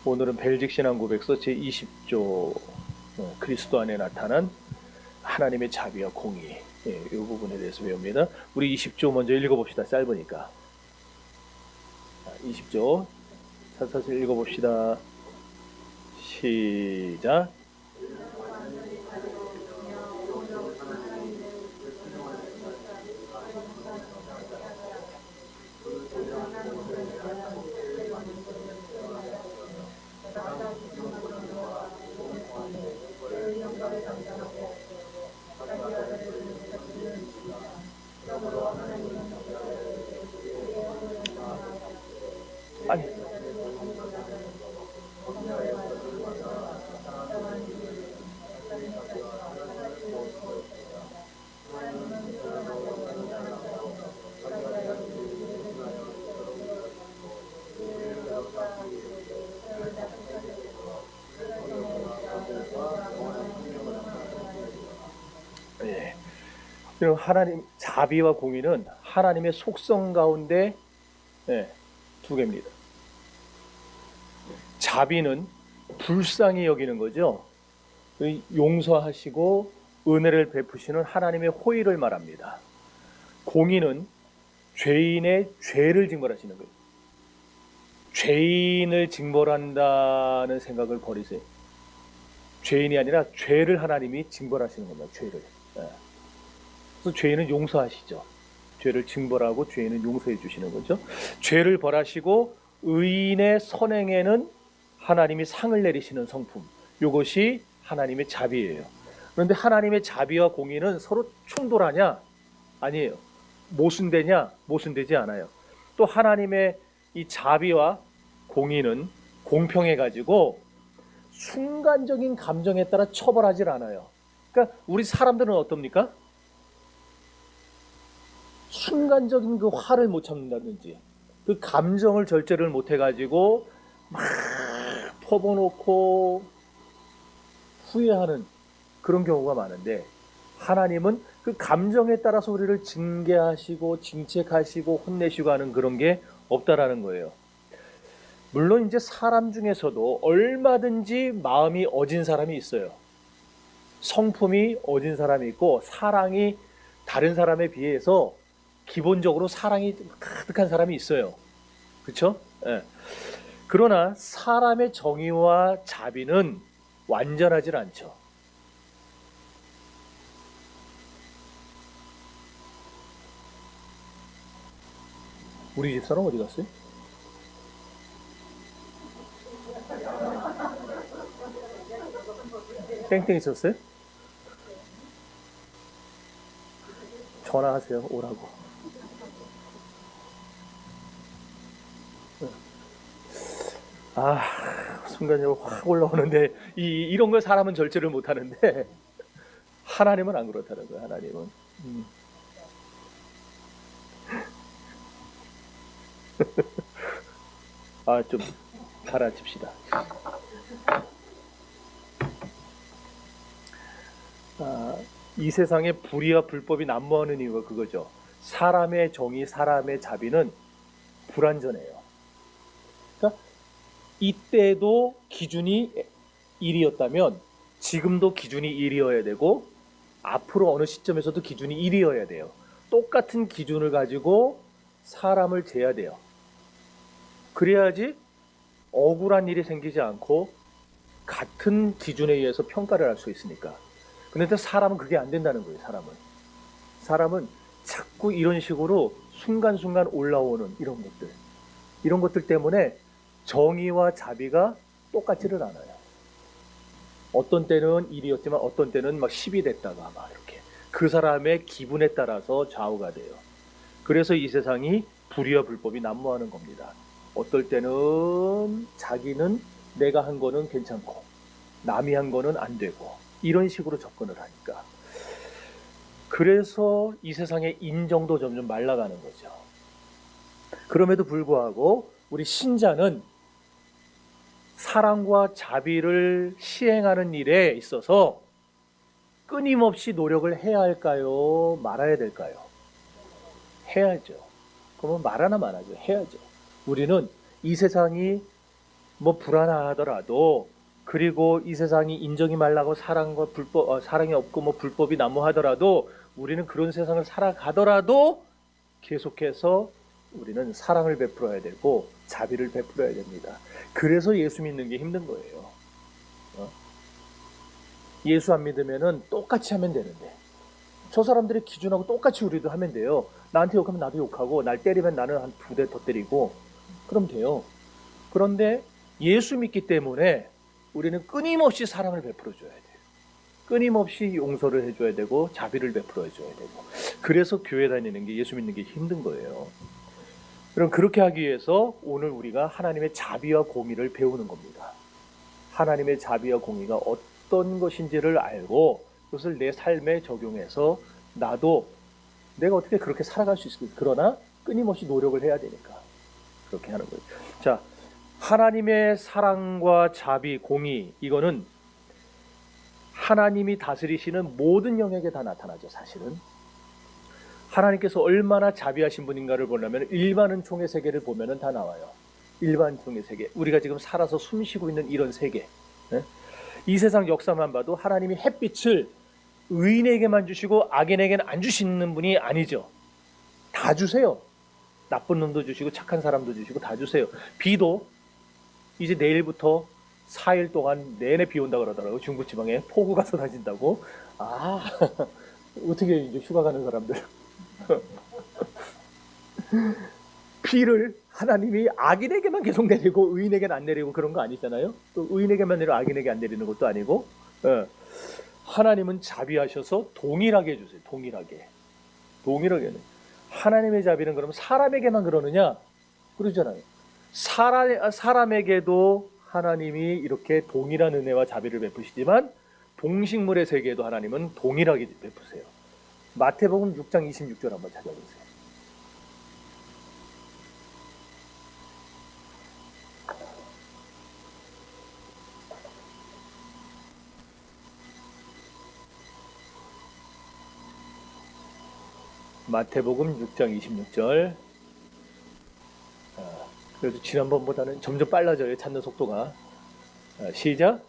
오늘은 벨직 신앙 고백서 제20조 그리스도 안에 나타난 하나님의 자비와 공의, 이 부분에 대해서 배웁니다. 우리 20조 먼저 읽어봅시다. 짧으니까 20조 사사슬 읽어봅시다. 시작. 아니, 예. 그럼 하나님 자비와 공의는 하나님의 속성 가운데 두 개입니다. 자비는 불쌍히 여기는 거죠. 용서하시고 은혜를 베푸시는 하나님의 호의를 말합니다. 공의는 죄인의 죄를 징벌하시는 거예요. 죄인을 징벌한다는 생각을 버리세요. 죄인이 아니라 죄를 하나님이 징벌하시는 겁니다. 죄를. 그래서 죄인은 용서하시죠. 죄를 징벌하고 죄인은 용서해 주시는 거죠. 죄를 벌하시고 의인의 선행에는 하나님이 상을 내리시는 성품. 이것이 하나님의 자비예요. 그런데 하나님의 자비와 공의는 서로 충돌하냐? 아니에요. 모순되냐? 모순되지 않아요. 또 하나님의 이 자비와 공의는 공평해가지고 순간적인 감정에 따라 처벌하지 않아요. 그러니까 우리 사람들은 어떻습니까? 순간적인 그 화를 못 참는다든지 그 감정을 절제를 못 해가지고 막 퍼부어놓고 후회하는 그런 경우가 많은데, 하나님은 그 감정에 따라서 우리를 징계하시고 징책하시고 혼내시고 하는 그런 게 없다라는 거예요. 물론 이제 사람 중에서도 얼마든지 마음이 어진 사람이 있어요. 성품이 어진 사람이 있고 사랑이 다른 사람에 비해서 기본적으로 사랑이 가득한 사람이 있어요. 그렇죠? 예. 그러나 사람의 정의와 자비는 완전하지 않죠. 우리 집사람 어디 갔어요? 땡땡 있었어요? 전화하세요. 오라고. 순간적으로 확 올라오는데 이런 걸 사람은 절제를 못 하는데 하나님은 안 그렇다는 거예요. 하나님은. 좀 가라앉힙시다. 이 세상에 불의와 불법이 난무하는 이유가 그거죠. 사람의 정의, 사람의 자비는 불완전해요. 그러니까 이때도 기준이 1이었다면 지금도 기준이 1이어야 되고 앞으로 어느 시점에서도 기준이 1이어야 돼요. 똑같은 기준을 가지고 사람을 재야 돼요. 그래야지 억울한 일이 생기지 않고 같은 기준에 의해서 평가를 할 수 있으니까. 그런데 사람은 그게 안 된다는 거예요. 사람은 자꾸 이런 식으로 순간순간 올라오는 이런 것들 때문에 정의와 자비가 똑같지를 않아요. 어떤 때는 1이었지만 어떤 때는 막 10이 됐다가 막 이렇게 그 사람의 기분에 따라서 좌우가 돼요. 그래서 이 세상이 불의와 불법이 난무하는 겁니다. 어떨 때는 자기는 내가 한 거는 괜찮고 남이 한 거는 안 되고 이런 식으로 접근을 하니까. 그래서 이 세상의 인정도 점점 말라가는 거죠. 그럼에도 불구하고 우리 신자는 사랑과 자비를 시행하는 일에 있어서 끊임없이 노력을 해야 할까요? 말아야 될까요? 해야죠. 그러면 말하나 말하죠. 해야죠. 우리는 이 세상이 뭐 불안하더라도, 그리고 이 세상이 인정이 말라고 사랑과 불법, 사랑이 없고 뭐 불법이 난무하더라도, 우리는 그런 세상을 살아가더라도 계속해서 우리는 사랑을 베풀어야 되고 자비를 베풀어야 됩니다. 그래서 예수 믿는 게 힘든 거예요. 예수 안 믿으면은 똑같이 하면 되는데, 저 사람들의 기준하고 똑같이 우리도 하면 돼요. 나한테 욕하면 나도 욕하고, 날 때리면 나는 한 2대 더 때리고, 그럼 돼요. 그런데 예수 믿기 때문에 우리는 끊임없이 사랑을 베풀어 줘야 돼요. 끊임없이 용서를 해줘야 되고 자비를 베풀어 줘야 되고. 그래서 교회 다니는 게, 예수 믿는 게 힘든 거예요. 그럼 그렇게 하기 위해서 오늘 우리가 하나님의 자비와 공의를 배우는 겁니다. 하나님의 자비와 공의가 어떤 것인지를 알고 그것을 내 삶에 적용해서 나도 내가 어떻게 그렇게 살아갈 수 있을까. 그러나 끊임없이 노력을 해야 되니까 그렇게 하는 거예요. 자, 하나님의 사랑과 자비, 공의, 이거는 하나님이 다스리시는 모든 영역에 다 나타나죠. 사실은 하나님께서 얼마나 자비하신 분인가를 보려면 일반 은총의 세계를 보면 다 나와요. 일반 은총의 세계, 우리가 지금 살아서 숨쉬고 있는 이런 세계, 이 세상 역사만 봐도 하나님이 햇빛을 의인에게만 주시고 악인에게는 안 주시는 분이 아니죠. 다 주세요. 나쁜 놈도 주시고 착한 사람도 주시고 다 주세요. 비도 이제 내일부터 4일 동안 내내 비 온다 그러더라고요. 중부지방에 폭우가 쏟아진다고. 아, 어떻게 이제 휴가 가는 사람들. 비를 하나님이 악인에게만 계속 내리고 의인에게는 안 내리고 그런 거 아니잖아요. 또 의인에게만 내리고 악인에게 안 내리는 것도 아니고, 하나님은 자비하셔서 동일하게 해주세요. 동일하게. 하나님의 자비는 그럼 사람에게만 그러느냐? 그러잖아요. 사람에게도 하나님이 이렇게 동일한 은혜와 자비를 베푸시지만 동식물의 세계에도 하나님은 동일하게 베푸세요. 마태복음 6장 26절 한번 찾아보세요. 마태복음 6장 26절. 그래도 지난번보다는 점점 빨라져요. 찾는 속도가. 시작.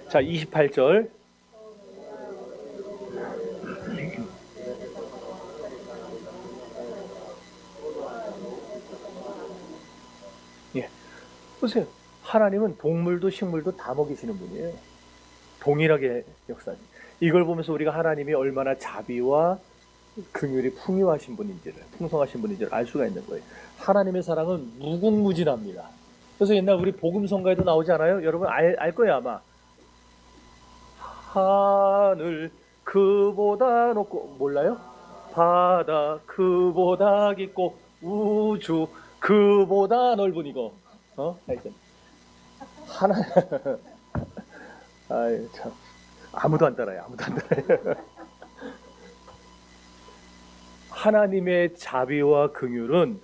자, 28절. 예. 보세요. 하나님은 동물도 식물도 다 먹이시는 분이에요. 동일하게 역사님. 이걸 보면서 우리가 하나님이 얼마나 자비와 긍휼이 풍성하신 분인지를 알 수가 있는 거예요. 하나님의 사랑은 무궁무진합니다. 그래서 옛날 우리 복음성가에도 나오지 않아요? 여러분 알 거예요 아마. 하늘 그보다 높고, 몰라요? 바다 그보다 깊고 우주 그보다 넓은 이거. 하여튼 하나. 아이 참, 아무도 안 따라요. 하나님의 자비와 긍휼은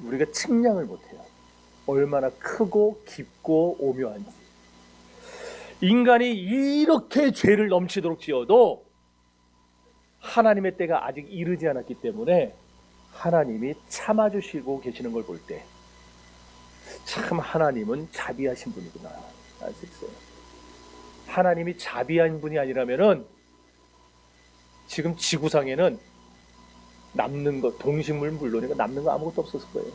우리가 측량을 못해요. 얼마나 크고 깊고 오묘한지. 인간이 이렇게 죄를 넘치도록 지어도 하나님의 때가 아직 이르지 않았기 때문에 하나님이 참아주시고 계시는 걸 볼 때 참 하나님은 자비하신 분이구나 알 수 있어요. 하나님이 자비한 분이 아니라면은 지금 지구상에는 남는 거, 동식물 물론이고 남는 거 아무것도 없었을 거예요.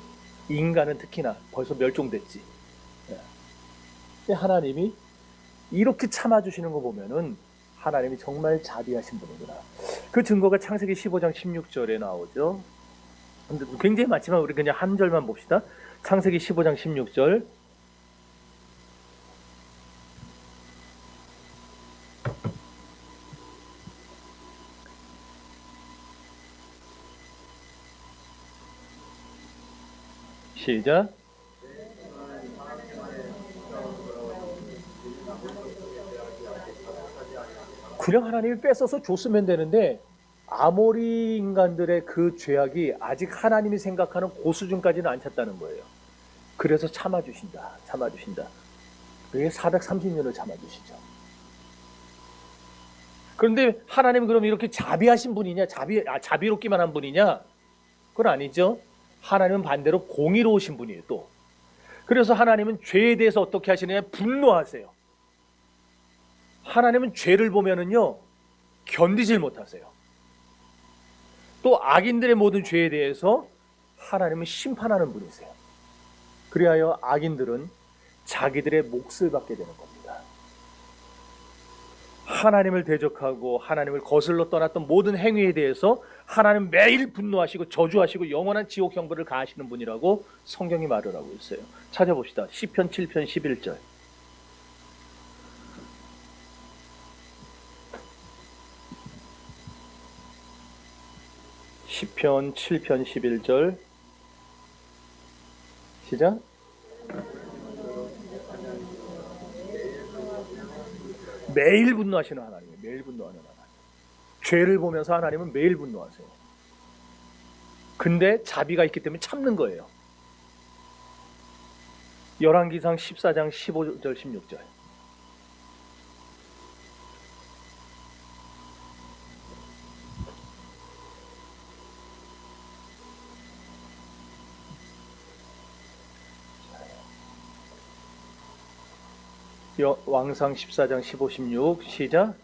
인간은 특히나 벌써 멸종됐지. 근데 하나님이 이렇게 참아주시는 거 보면은 하나님이 정말 자비하신 분이구나. 그 증거가 창세기 15장 16절에 나오죠. 근데 굉장히 많지만 우리 그냥 한 절만 봅시다. 창세기 15장 16절. 시작. 그냥 하나님이 뺏어서 줬으면 되는데 아모리 인간들의 그 죄악이 아직 하나님이 생각하는 고수준까지는 안 찼다는 거예요. 그래서 참아주신다. 그게 430년을 참아주시죠. 그런데 하나님은 그럼 이렇게 자비하신 분이냐? 자비롭기만 한 분이냐? 그건 아니죠. 하나님은 반대로 공의로우신 분이에요, 또. 그래서 하나님은 죄에 대해서 어떻게 하시느냐? 분노하세요. 하나님은 죄를 보면은요, 견디질 못하세요. 또 악인들의 모든 죄에 대해서 하나님은 심판하는 분이세요. 그리하여 악인들은 자기들의 몫을 받게 되는 겁니다. 하나님을 대적하고 하나님을 거슬러 떠났던 모든 행위에 대해서 하나님은 매일 분노하시고 저주하시고 영원한 지옥 형벌을 가하시는 분이라고 성경이 말을 하고 있어요. 찾아봅시다. 시편 7편 11절. 시편 7편 11절 시작. 매일 분노하시는 하나님이에요. 매일 분노하는 하나님. 죄를 보면서 하나님은 매일 분노하세요. 근데 자비가 있기 때문에 참는 거예요. 열왕기상 14장 15절 16절. 왕상 14장 15, 16 시작.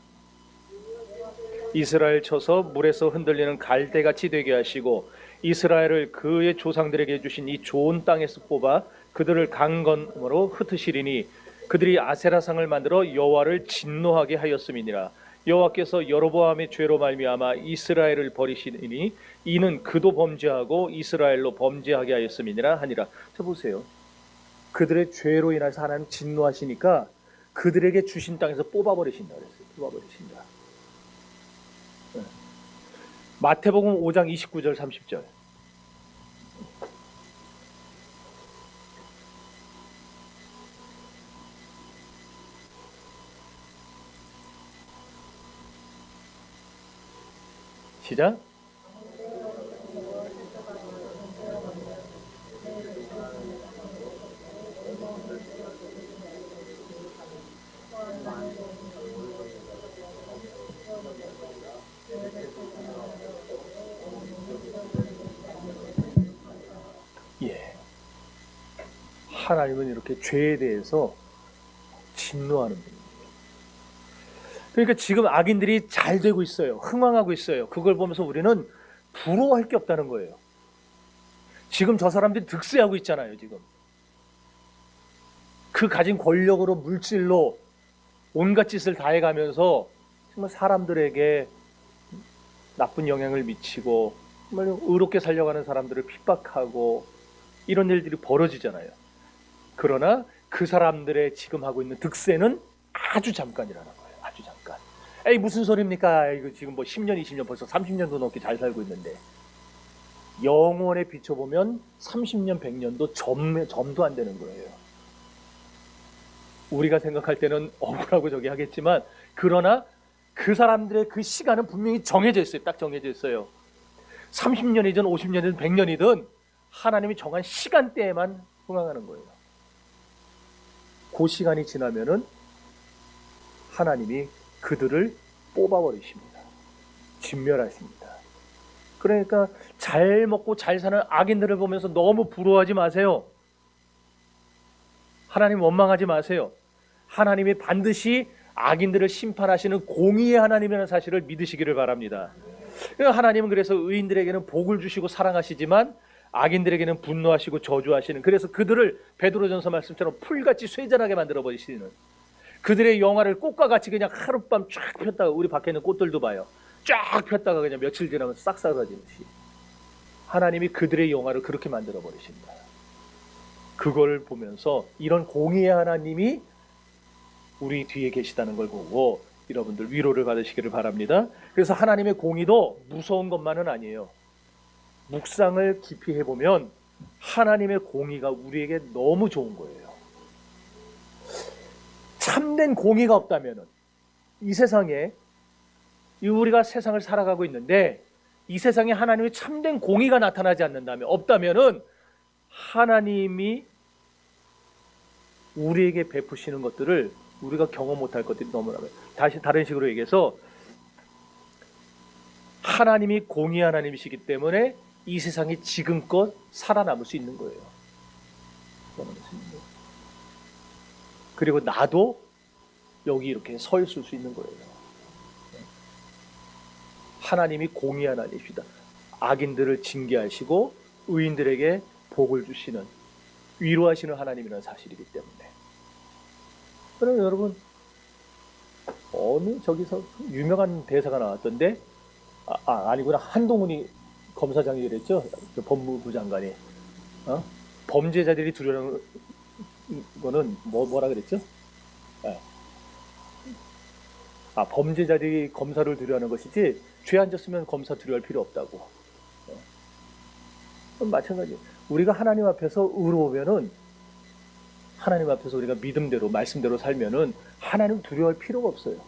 이스라엘 쳐서 물에서 흔들리는 갈대같이 되게 하시고 이스라엘을 그의 조상들에게 주신 이 좋은 땅에서 뽑아 그들을 강건으로 흩으시리니 그들이 아세라상을 만들어 여호와를 진노하게 하였음이니라. 여호와께서 여로보암의 죄로 말미암아 이스라엘을 버리시니 이는 그도 범죄하고 이스라엘로 범죄하게 하였음이니라 하니라. 자 보세요. 그들의 죄로 인해서 하나님 진노하시니까 그들에게 주신 땅에서 뽑아버리신다 그랬어요. 뽑아버리신다. 네. 마태복음 5장 29절 30절. 시작. 예. 하나님은 이렇게 죄에 대해서 진노하는 분입니다. 그러니까 지금 악인들이 잘 되고 있어요. 흥왕하고 있어요. 그걸 보면서 우리는 부러워할 게 없다는 거예요. 지금 저 사람들이 득세하고 있잖아요. 지금 그 가진 권력으로 물질로 온갖 짓을 다 해가면서 정말 사람들에게 나쁜 영향을 미치고 정말 의롭게 살려가는 사람들을 핍박하고 이런 일들이 벌어지잖아요. 그러나 그 사람들의 지금 하고 있는 득세는 아주 잠깐이라는 거예요. 아주 잠깐. 에이 무슨 소리입니까? 이거 지금 뭐 10년, 20년 벌써 30년도 넘게 잘 살고 있는데 영원에 비춰보면 30년, 100년도 점도 안 되는 거예요. 우리가 생각할 때는 억울하고 저기 하겠지만 그러나 그 사람들의 그 시간은 분명히 정해져 있어요. 딱 정해져 있어요. 30년이든 50년이든 100년이든 하나님이 정한 시간대에만 흥황하는 거예요. 그 시간이 지나면은 하나님이 그들을 뽑아버리십니다. 진멸하십니다. 그러니까 잘 먹고 잘 사는 악인들을 보면서 너무 부러워하지 마세요. 하나님 원망하지 마세요. 하나님이 반드시 악인들을 심판하시는 공의의 하나님이라는 사실을 믿으시기를 바랍니다. 하나님은 그래서 의인들에게는 복을 주시고 사랑하시지만 악인들에게는 분노하시고 저주하시는, 그래서 그들을 베드로전서 말씀처럼 풀같이 쇠잔하게 만들어 버리시는, 그들의 영화를 꽃과 같이 그냥 하룻밤 쫙 폈다가, 우리 밖에 있는 꽃들도 봐요, 쫙 폈다가 그냥 며칠 지나면 싹 사라지듯이 하나님이 그들의 영화를 그렇게 만들어 버리신다. 그걸 보면서 이런 공의의 하나님이 우리 뒤에 계시다는 걸 보고 여러분들 위로를 받으시기를 바랍니다. 그래서 하나님의 공의도 무서운 것만은 아니에요. 묵상을 깊이 해보면 하나님의 공의가 우리에게 너무 좋은 거예요. 참된 공의가 없다면 이 세상에, 우리가 세상을 살아가고 있는데 이 세상에 하나님의 참된 공의가 나타나지 않는다면, 없다면은 하나님이 우리에게 베푸시는 것들을 우리가 경험 못할 것들이 너무나 많아요. 다시 다른 식으로 얘기해서 하나님이 공의 하나님이시기 때문에 이 세상이 지금껏 살아남을 수 있는 거예요. 그리고 나도 여기 이렇게 서 있을 수 있는 거예요. 하나님이 공의 하나님이시다. 악인들을 징계하시고 의인들에게 복을 주시는, 위로하시는 하나님이라는 사실이기 때문에. 그러면 여러분, 어느 저기서 유명한 대사가 나왔던데, 아니구나, 한동훈이 검사장이 그랬죠. 그 법무부 장관이. 범죄자들이 두려워하는 거는 뭐라 그랬죠? 범죄자들이 검사를 두려워하는 것이지 죄 안 졌으면 검사 두려워할 필요 없다고. 마찬가지. 우리가 하나님 앞에서 의로우면은, 하나님 앞에서 우리가 믿음대로 말씀대로 살면은 하나님 두려워할 필요가 없어요.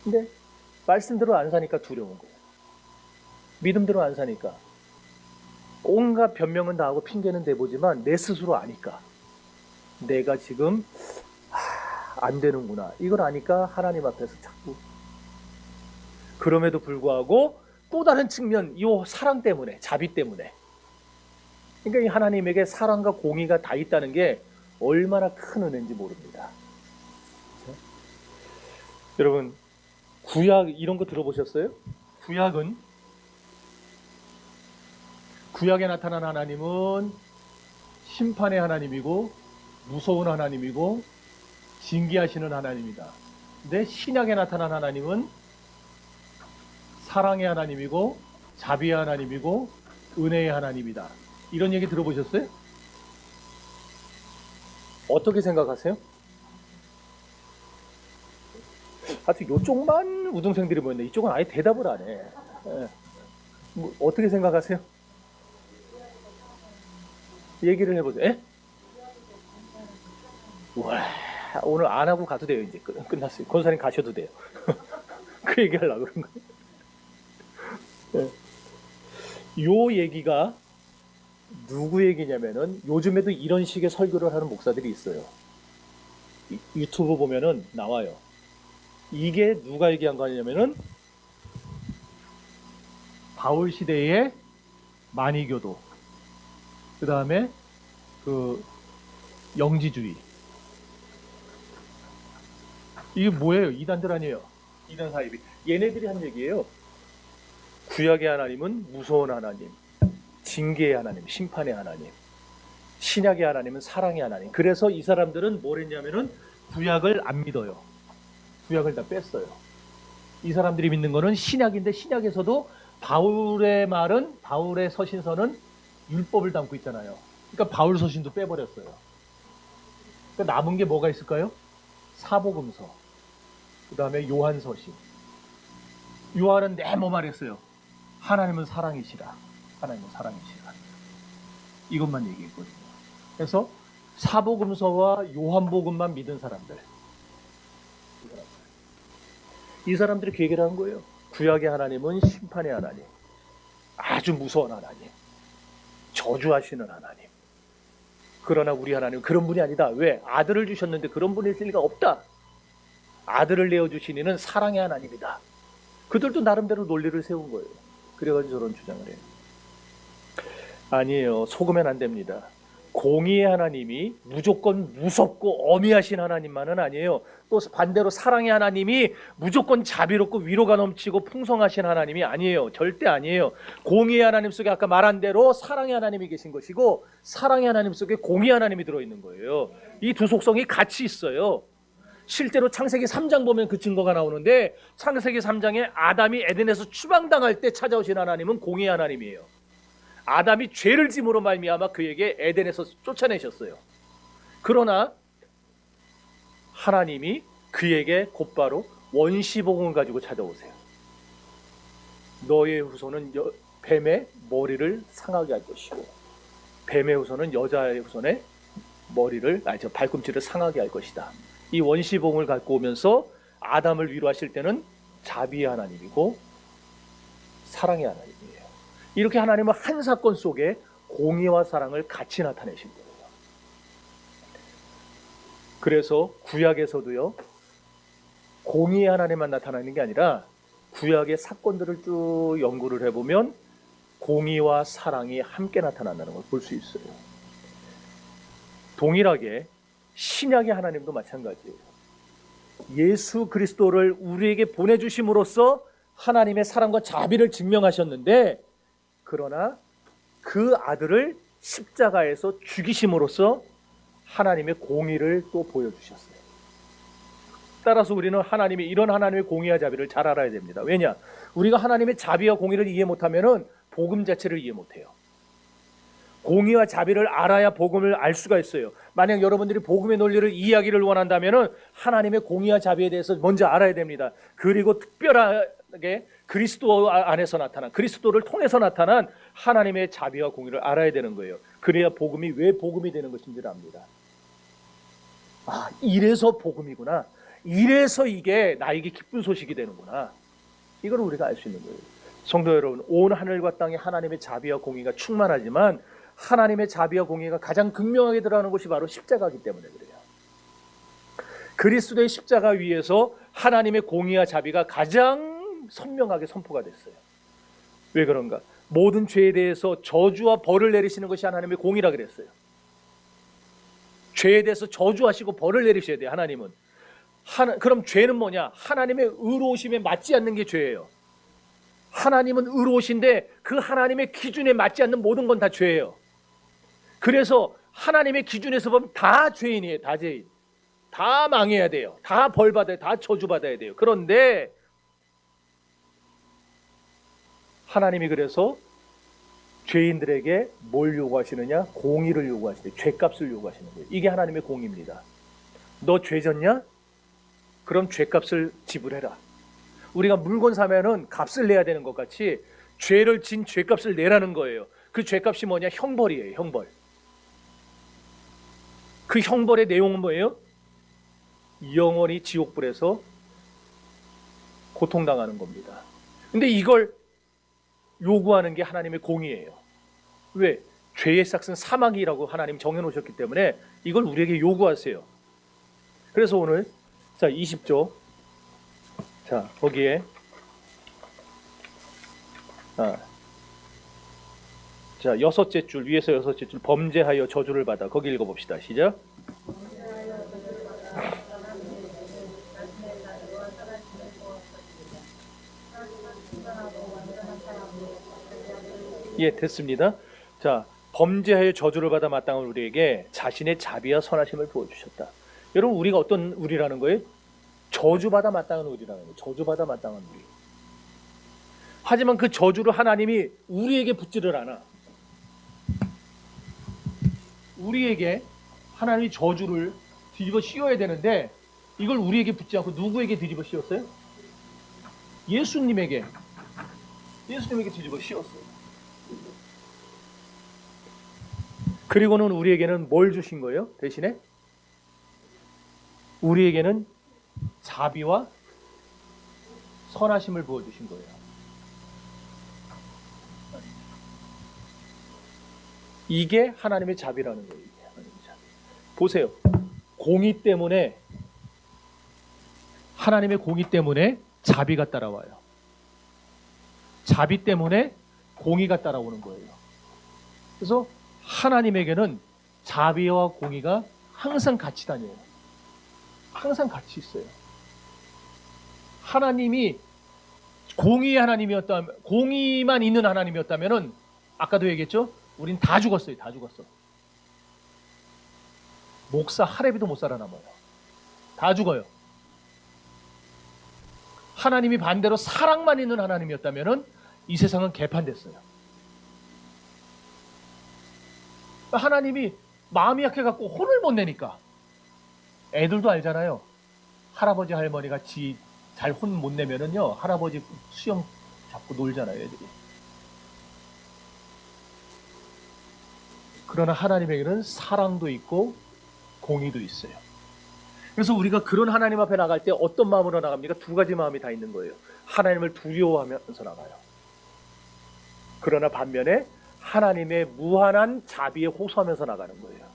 근데 말씀대로 안 사니까 두려운 거예요. 믿음대로 안 사니까 온갖 변명은 다 하고 핑계는 대보지만 내 스스로 아니까, 내가 지금 안 되는구나, 이걸 아니까 하나님 앞에서 자꾸. 그럼에도 불구하고 또 다른 측면, 이 사랑 때문에, 자비 때문에. 그러니까 이 하나님에게 사랑과 공의가 다 있다는 게 얼마나 큰 은혜인지 모릅니다. 여러분, 구약 이런 거 들어보셨어요? 구약에 나타난 하나님은 심판의 하나님이고 무서운 하나님이고 징계하시는 하나님이다. 근데 신약에 나타난 하나님은 사랑의 하나님이고 자비의 하나님이고 은혜의 하나님이다. 이런 얘기 들어보셨어요? 어떻게 생각하세요? 하여튼 이쪽만 우등생들이 모였네. 이쪽은 아예 대답을 안 해. 어떻게 생각하세요? 얘기를 해보세요. 에? 와, 오늘 안 하고 가도 돼요. 이제 끝났어요. 권사님 가셔도 돼요. 그 얘기하려고 그런 거예요. 요 얘기가 누구 얘기냐면은, 요즘에도 이런 식의 설교를 하는 목사들이 있어요. 유튜브 보면은 나와요. 이게 누가 얘기한 거냐면은 바울 시대의 만이교도, 그 다음에 그 영지주의. 이게 뭐예요? 이단들 아니에요? 이단 사이비. 얘네들이 한 얘기예요. 구약의 하나님은 무서운 하나님, 징계의 하나님, 심판의 하나님, 신약의 하나님은 사랑의 하나님. 그래서 이 사람들은 뭘 했냐면은 구약을 안 믿어요. 구약을 다 뺐어요. 이 사람들이 믿는 거는 신약인데, 신약에서도 바울의 말은, 바울의 서신서는 율법을 담고 있잖아요. 그러니까 바울 서신도 빼버렸어요. 그러니까 남은 게 뭐가 있을까요? 사복음서, 그 다음에 요한 서신. 요한은 네모 말했어요. 하나님은 사랑이시라. 하나님은 사랑이시라. 이것만 얘기했거든요. 그래서 사복음서와 요한복음만 믿은 사람들, 이 사람들이 그 얘기를 한 거예요. 구약의 하나님은 심판의 하나님, 아주 무서운 하나님, 저주하시는 하나님. 그러나 우리 하나님은 그런 분이 아니다. 왜? 아들을 주셨는데 그런 분일 리가 없다. 아들을 내어주신 이는 사랑의 하나님이다. 그들도 나름대로 논리를 세운 거예요. 그래가지고 저런 주장을 해요. 아니에요. 속으면 안 됩니다. 공의의 하나님이 무조건 무섭고 어미하신 하나님만은 아니에요. 또 반대로 사랑의 하나님이 무조건 자비롭고 위로가 넘치고 풍성하신 하나님이 아니에요. 절대 아니에요. 공의의 하나님 속에 아까 말한 대로 사랑의 하나님이 계신 것이고, 사랑의 하나님 속에 공의의 하나님이 들어있는 거예요. 이 두 속성이 같이 있어요. 실제로 창세기 3장 보면 그 증거가 나오는데, 창세기 3장에 아담이 에덴에서 추방당할 때 찾아오신 하나님은 공의의 하나님이에요. 아담이 죄를 짐으로 말미암아 그에게 에덴에서 쫓아내셨어요. 그러나 하나님이 그에게 곧바로 원시복음을 가지고 찾아오세요. 너의 후손은 뱀의 머리를 상하게 할 것이고, 뱀의 후손은 여자의 후손의 발꿈치를 상하게 할 것이다. 이 원시복음을 갖고 오면서 아담을 위로하실 때는 자비의 하나님이고 사랑의 하나님이에요. 이렇게 하나님은 한 사건 속에 공의와 사랑을 같이 나타내신 거예요. 그래서 구약에서도요, 공의의 하나님만 나타나는 게 아니라 구약의 사건들을 쭉 연구를 해보면 공의와 사랑이 함께 나타난다는 걸 볼 수 있어요. 동일하게 신약의 하나님도 마찬가지예요. 예수 그리스도를 우리에게 보내주심으로써 하나님의 사랑과 자비를 증명하셨는데, 그러나 그 아들을 십자가에서 죽이심으로써 하나님의 공의를 또 보여주셨어요. 따라서 우리는 이런 하나님의 공의와 자비를 잘 알아야 됩니다. 왜냐? 우리가 하나님의 자비와 공의를 이해 못하면 복음 자체를 이해 못해요. 공의와 자비를 알아야 복음을 알 수가 있어요. 만약 여러분들이 복음의 논리를 이해하기를 원한다면 하나님의 공의와 자비에 대해서 먼저 알아야 됩니다. 그리고 특별하게 그리스도 안에서 나타난, 그리스도를 통해서 나타난 하나님의 자비와 공의를 알아야 되는 거예요. 그래야 복음이 왜 복음이 되는 것인지를 압니다. 아, 이래서 복음이구나. 이래서 이게 나에게 기쁜 소식이 되는구나. 이걸 우리가 알 수 있는 거예요. 성도 여러분, 온 하늘과 땅에 하나님의 자비와 공의가 충만하지만 하나님의 자비와 공의가 가장 극명하게 드러나는 것이 바로 십자가이기 때문에 그래요. 그리스도의 십자가 위에서 하나님의 공의와 자비가 가장 선명하게 선포가 됐어요. 왜 그런가? 모든 죄에 대해서 저주와 벌을 내리시는 것이 하나님의 공의라 그랬어요. 죄에 대해서 저주하시고 벌을 내리셔야 돼요. 하나님은. 그럼 죄는 뭐냐? 하나님의 의로우심에 맞지 않는 게 죄예요. 하나님은 의로우신데 그 하나님의 기준에 맞지 않는 모든 건 다 죄예요. 그래서 하나님의 기준에서 보면 다 죄인이에요. 다 죄인. 다 망해야 돼요. 다 벌받아야 돼요. 다 저주받아야 돼요. 그런데 하나님이 그래서 죄인들에게 뭘 요구하시느냐? 공의를 요구하시대요. 죄값을 요구하시는 거예요. 이게 하나님의 공의입니다. 너 죄졌냐? 그럼 죄값을 지불해라. 우리가 물건 사면은 값을 내야 되는 것 같이 죄를 진 죄값을 내라는 거예요. 그 죄값이 뭐냐? 형벌이에요. 형벌. 그 형벌의 내용은 뭐예요? 영원히 지옥불에서 고통당하는 겁니다. 근데 이걸 요구하는 게 하나님의 공의예요. 왜? 죄의 삭은 사망이라고 하나님 정해놓으셨기 때문에 이걸 우리에게 요구하세요. 그래서 오늘 자 20조 자 거기에 자 여섯째 줄 위에서 여섯째 줄 범죄하여 저주를 받아 거기 읽어봅시다. 시작. 예, 됐습니다. 자, 범죄하여 저주를 받아 마땅한 우리에게 자신의 자비와 선하심을 부어주셨다. 여러분, 우리가 어떤 우리라는 거예요? 저주받아 마땅한 우리라는 거예요. 저주받아 마땅한 우리. 하지만 그 저주를 하나님이 우리에게 붙지를 않아. 우리에게 하나님이 저주를 뒤집어 씌워야 되는데 이걸 우리에게 붙지 않고 누구에게 뒤집어 씌웠어요? 예수님에게 뒤집어 씌웠어요. 그리고는 우리에게는 뭘 주신 거예요? 대신에 우리에게는 자비와 선하심을 부어주신 거예요. 이게 하나님의 자비라는 거예요. 하나님의 자비. 보세요. 공의 때문에 하나님의 공의 때문에 자비가 따라와요. 자비 때문에 공의가 따라오는 거예요. 그래서 하나님에게는 자비와 공의가 항상 같이 다녀요. 항상 같이 있어요. 하나님이 공의의 하나님이었다면, 공의만 있는 하나님이었다면은 아까도 얘기했죠? 우린 다 죽었어요. 다 죽었어. 목사 하레비도 못 살아남아요. 다 죽어요. 하나님이 반대로 사랑만 있는 하나님이었다면은 이 세상은 개판됐어요. 하나님이 마음이 약해갖고 혼을 못 내니까 애들도 알잖아요. 할아버지 할머니가 잘 혼 못 내면은요 할아버지 수염 잡고 놀잖아요 애들이. 그러나 하나님에게는 사랑도 있고 공의도 있어요. 그래서 우리가 그런 하나님 앞에 나갈 때 어떤 마음으로 나갑니까? 두 가지 마음이 다 있는 거예요. 하나님을 두려워하면서 나가요. 그러나 반면에 하나님의 무한한 자비에 호소하면서 나가는 거예요.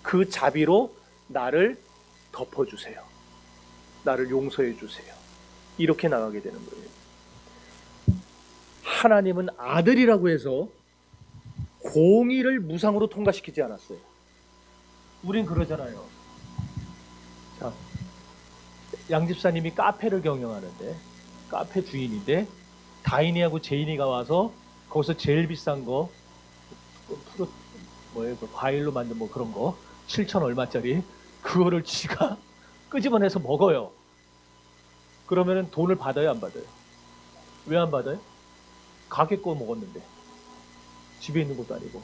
그 자비로 나를 덮어주세요. 나를 용서해 주세요. 이렇게 나가게 되는 거예요. 하나님은 아들이라고 해서 공의를 무상으로 통과시키지 않았어요. 우린 그러잖아요. 자, 양 집사님이 카페를 경영하는데, 카페 주인인데 다인이하고 제인이가 와서 거기서 제일 비싼 거 프로 뭐예요? 그 과일로 만든 뭐 그런 거 7천 얼마짜리 그거를 지가 끄집어내서 먹어요. 그러면은 돈을 받아요, 안 받아요? 왜 안 받아요? 가게 거 먹었는데 집에 있는 것도 아니고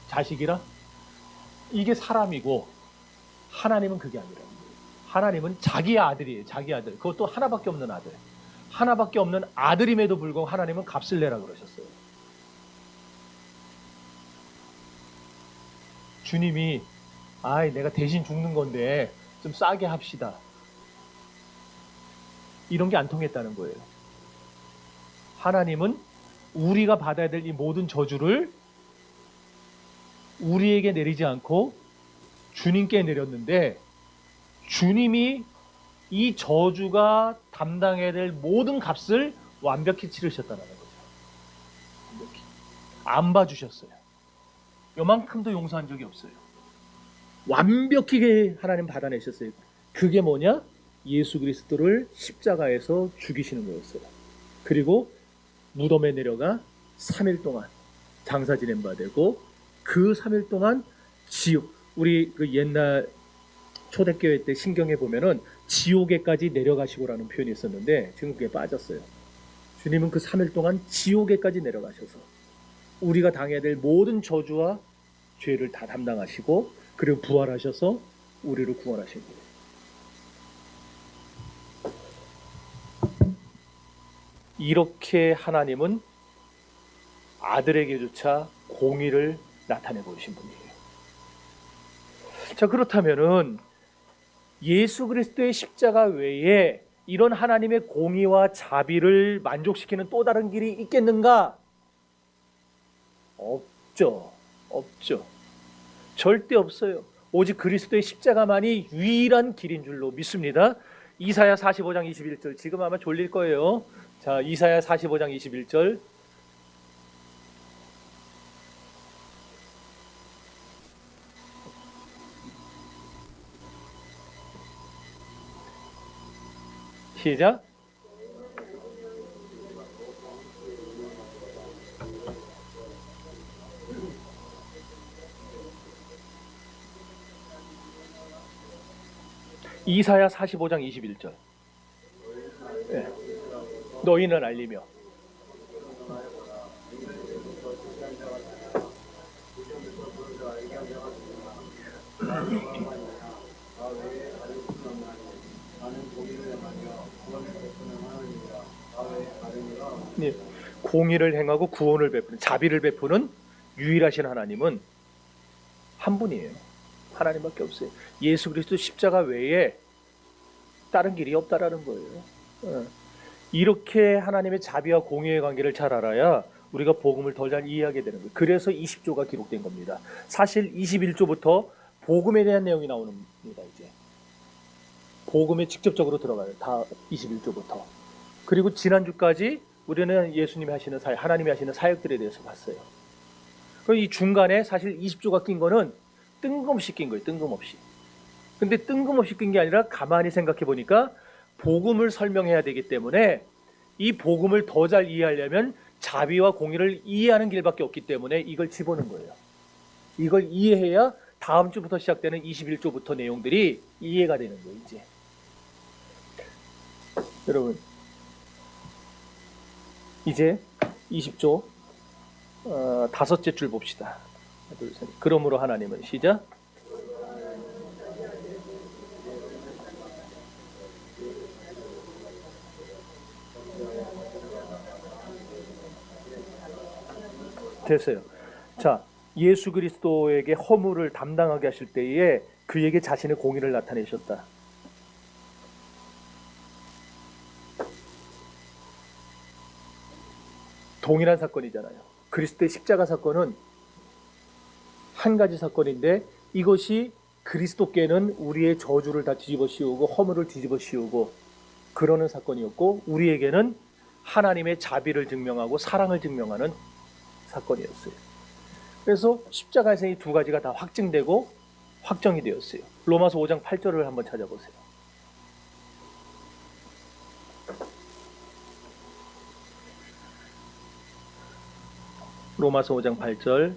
자식이라. 이게 사람이고 하나님은 그게 아니라 하나님은 자기 아들이에요. 자기 아들. 그것도 하나밖에 없는 아들. 하나밖에 없는 아들임에도 불구하고 하나님은 값을 내라 그러셨어요. 주님이 내가 대신 죽는 건데 좀 싸게 합시다. 이런 게 안 통했다는 거예요. 하나님은 우리가 받아야 될 이 모든 저주를 우리에게 내리지 않고 주님께 내렸는데 주님이 이 저주가 담당해야 될 모든 값을 완벽히 치르셨다는 거죠. 완벽히. 안 봐주셨어요. 요만큼도 용서한 적이 없어요. 완벽히 하나님 받아내셨어요. 그게 뭐냐? 예수 그리스도를 십자가에서 죽이시는 거였어요. 그리고 무덤에 내려가 3일 동안 장사 지낸 바 되고 그 3일 동안 지옥, 우리 그 옛날 초대교회 때 신경에 보면은 지옥에까지 내려가시고라는 표현이 있었는데 지금 그게 빠졌어요. 주님은 그 3일 동안 지옥에까지 내려가셔서 우리가 당해야 될 모든 저주와 죄를 다 담당하시고 그리고 부활하셔서 우리를 구원하신 거예요. 이렇게 하나님은 아들에게조차 공의를 나타내 보이신 분이에요. 자, 그렇다면은 예수 그리스도의 십자가 외에 이런 하나님의 공의와 자비를 만족시키는 또 다른 길이 있겠는가? 없죠. 없죠. 절대 없어요. 오직 그리스도의 십자가만이 유일한 길인 줄로 믿습니다. 이사야 45장 21절. 지금 아마 졸릴 거예요. 자, 이사야 45장 21절. 시작. 이사야 45장 21절. 네. 너희는 알리며 네. 공의를 행하고 구원을 베푸는, 자비를 베푸는 유일하신 하나님은 한 분이에요. 하나님밖에 없어요. 예수 그리스도 십자가 외에 다른 길이 없다라는 거예요. 이렇게 하나님의 자비와 공의의 관계를 잘 알아야 우리가 복음을 더 잘 이해하게 되는 거예요. 그래서 20조가 기록된 겁니다. 사실 21조부터 복음에 대한 내용이 나오는 겁니다. 이제 복음에 직접적으로 들어가요. 다 21조부터. 그리고 지난주까지 우리는 예수님이 하시는 사역, 하나님이 하시는 사역들에 대해서 봤어요. 그럼 이 중간에 사실 20조가 낀 거는 뜬금없이 낀 거예요. 뜬금없이. 근데 뜬금없이 낀 게 아니라 가만히 생각해 보니까 복음을 설명해야 되기 때문에 이 복음을 더 잘 이해하려면 자비와 공의를 이해하는 길밖에 없기 때문에 이걸 집어넣은 거예요. 이걸 이해해야 다음 주부터 시작되는 21조부터 내용들이 이해가 되는 거예요. 이제 여러분, 이제 20조 다섯째 줄 봅시다. 하나, 둘, 셋. 그러므로 하나님은, 시작. 됐어요. 자, 예수 그리스도에게 허물을 담당하게 하실 때에 그에게 자신의 공의를 나타내셨다. 동일한 사건이잖아요. 그리스도의 십자가 사건은 한 가지 사건인데 이것이 그리스도께는 우리의 저주를 다 뒤집어 씌우고 허물을 뒤집어 씌우고 그러는 사건이었고, 우리에게는 하나님의 자비를 증명하고 사랑을 증명하는 사건이었어요. 그래서 십자가에서 이 두 가지가 다 확증되고 확정이 되었어요. 로마서 5장 8절을 한번 찾아보세요. 로마서 5장 8절